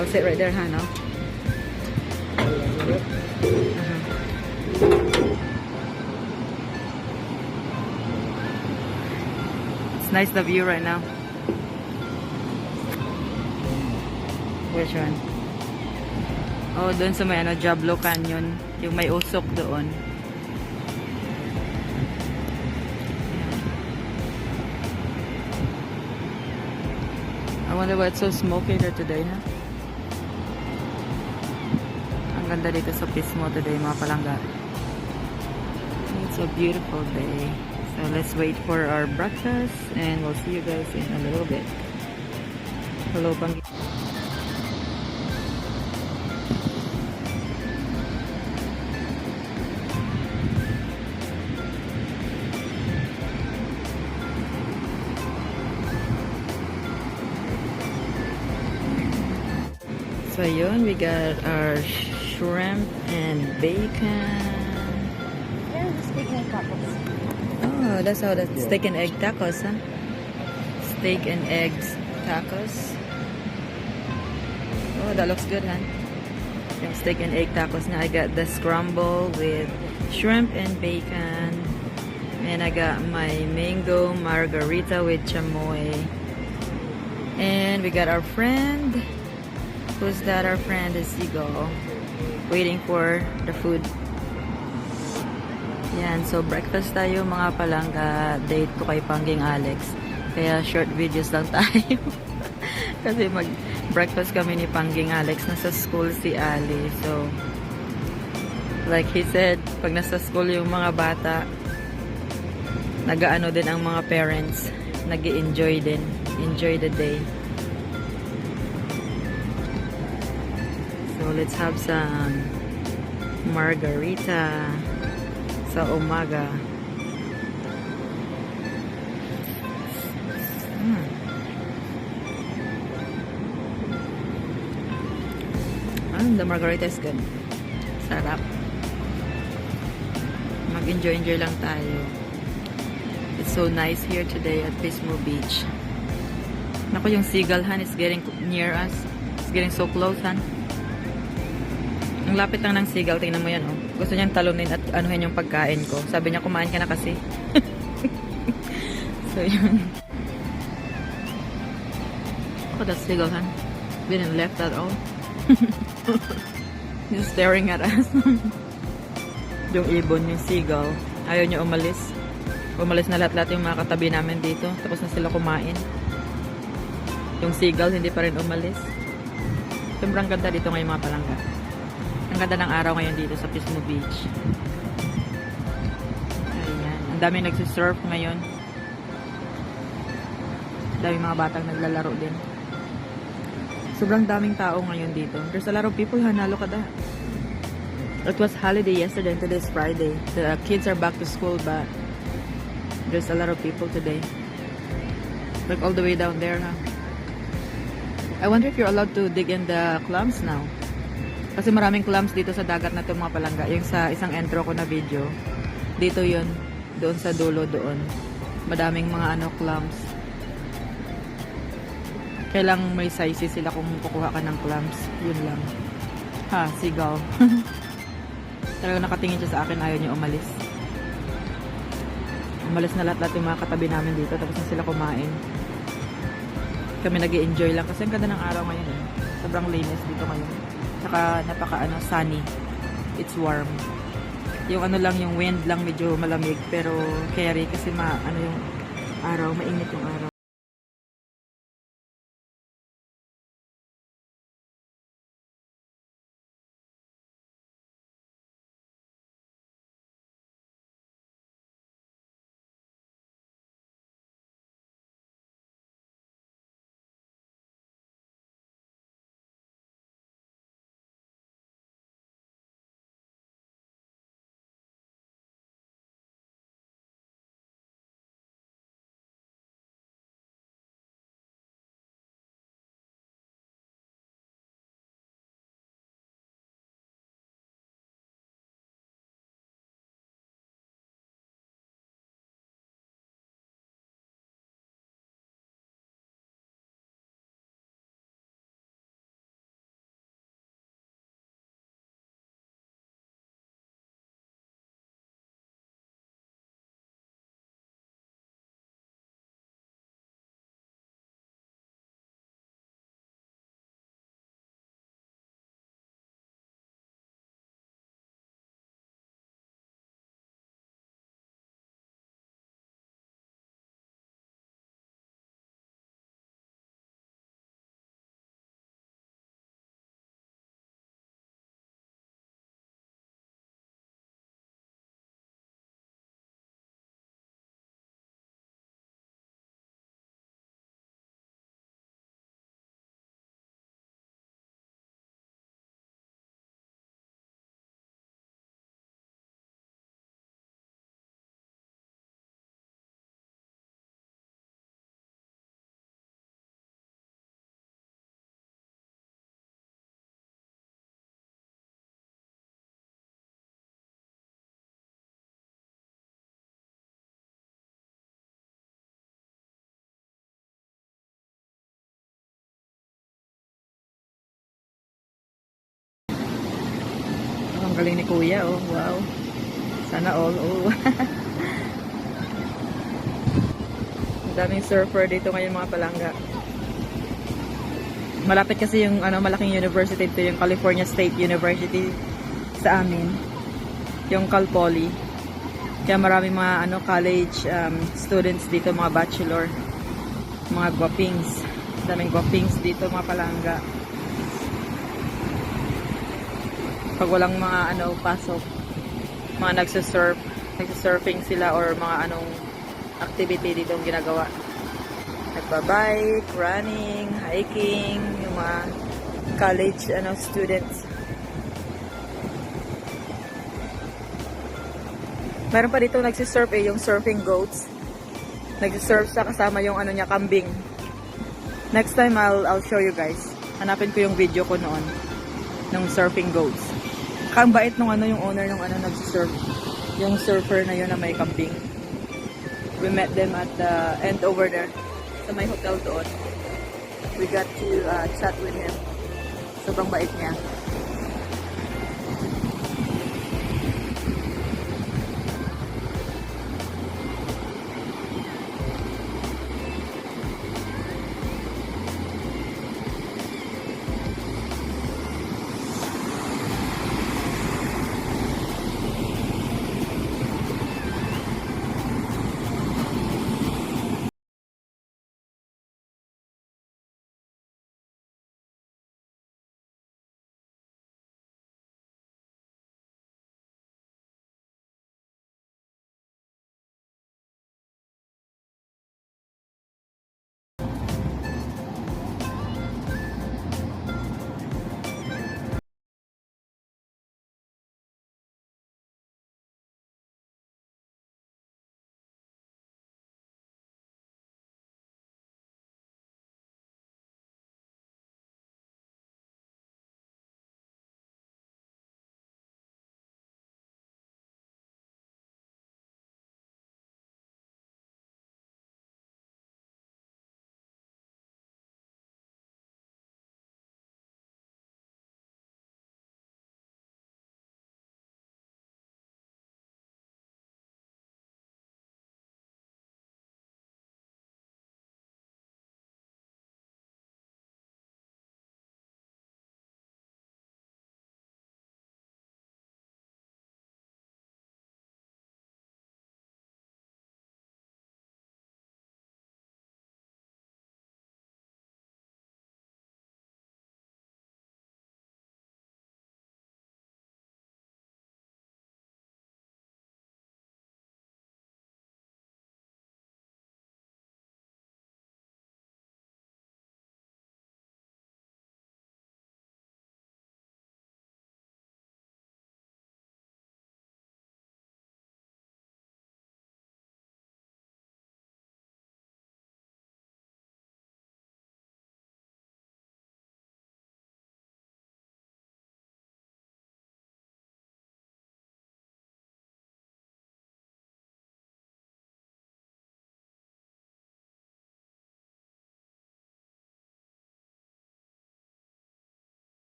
I'll sit right there, huh, no? It's nice the view right now. Which one? Oh, doon sa may Diablo Canyon. Yung may usok doon. I wonder why it's so smoky there today, huh? Ang ganda dito sa Pismo today, mga palangga. It's a beautiful day. So let's wait for our breakfast and we'll see you guys in a little bit. Hello, Panggi. So yun, we got our shrimp and bacon. There's the steak and tacos. Oh, that's how the steak and egg tacos, huh? Steak and eggs tacos. Oh, that looks good, huh? Yung steak and egg tacos na. I got the scramble with shrimp and bacon. And I got my mango margarita with chamoy. And we got our friend. Who's that? Our friend is Seagull. Waiting for the food. Yan. So, breakfast tayo mga palangga. Date ko kay Pangging Alex. Kaya short videos lang tayo. Kasi mag-breakfast kami ni Pangging Alex. Nasa school si Ali. So, like he said, pag nasa school yung mga bata, nag-aano din ang mga parents. Nag-enjoy din. Enjoy the day. So, let's have some margarita sa umaga. The margarita is good. Sarap. Mag-enjoy lang tayo. It's so nice here today at Pismo Beach. Naku, yung seagull, han, is getting near us. It's getting so close, han. Ang lapit lang ng seagull, tingnan mo yan, oh. Gusto niyang talunin at anuhin yung pagkain ko. Sabi niya, kumain ka na kasi. So, yun. Oh, that seagull, huh? Didn't left at all. He's staring at us. Yung ibon, yung seagull. Ayaw niya umalis. Umalis na lahat-lahat yung mga katabi namin dito. Tapos na sila kumain. Yung seagull, hindi pa rin umalis. Sobrang ganda dito ngayon mga palangga. Ang ganda ng araw ngayon dito sa Pismo Beach. Ayan. Ang daming nagsisurf ngayon. Ang daming mga batang naglalaro din. Sobrang daming tao ngayon dito. There's a lot of people. Hanalo ka da. It was holiday yesterday and today is Friday. The kids are back to school but there's a lot of people today. Like all the way down there, huh? I wonder if you're allowed to dig in the clams now. Kasi maraming clams dito sa dagat na ito mga palangga. Yung sa isang intro ko na video. Dito yun. Doon sa dulo doon. Madaming mga clams. Kailang may sizes sila kung kukuha ka ng clams. Yun lang. Ha, seagull. Talagang nakatingin siya sa akin. Ayaw niya umalis. Umalis na lahat-lahat yung mga katabi namin dito. Tapos na sila kumain. Kami nag-i-enjoy lang. Kasi ang ganda ng araw ngayon eh. Sobrang linis dito ngayon. Saka napaka sunny. It's warm. Yung lang, yung wind lang medyo malamig. Pero carry kasi yung araw, mainit yung araw. Galing ni Kuya, oh. Wow. Sana all, oh. Ang daming surfer dito ngayon mga palangga. Malapit kasi yung malaking university dito, yung California State University sa amin. Yung Cal Poly. Kaya maraming mga college students dito, mga bachelor. Mga guwapings. Daming guwapings dito mga palangga. Pag walang mga pasok, mga nagsusurfing sila or mga activity dito ang ginagawa. Nagbabike, running, hiking, yung mga college students. Meron pa dito nagsisurf yung surfing goats. Nagsisurf sa kasama yung niya, kambing. Next time I'll show you guys. Hanapin ko yung video ko noon ng surfing goats. Kang bait nung yung owner nung nagsisurf. Yung surfer na yun na may kambing. We met them at the end over there sa may hotel doon. We got to chat with him. Sobrang bait niya.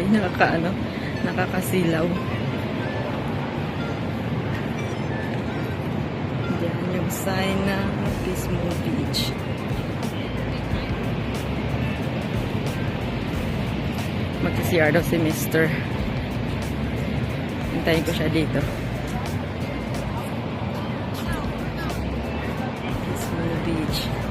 Nakakasilaw. Diyan yung sign na Pismo Beach. Mag-CR daw si Mr. Hintayin ko siya dito. Pismo Beach.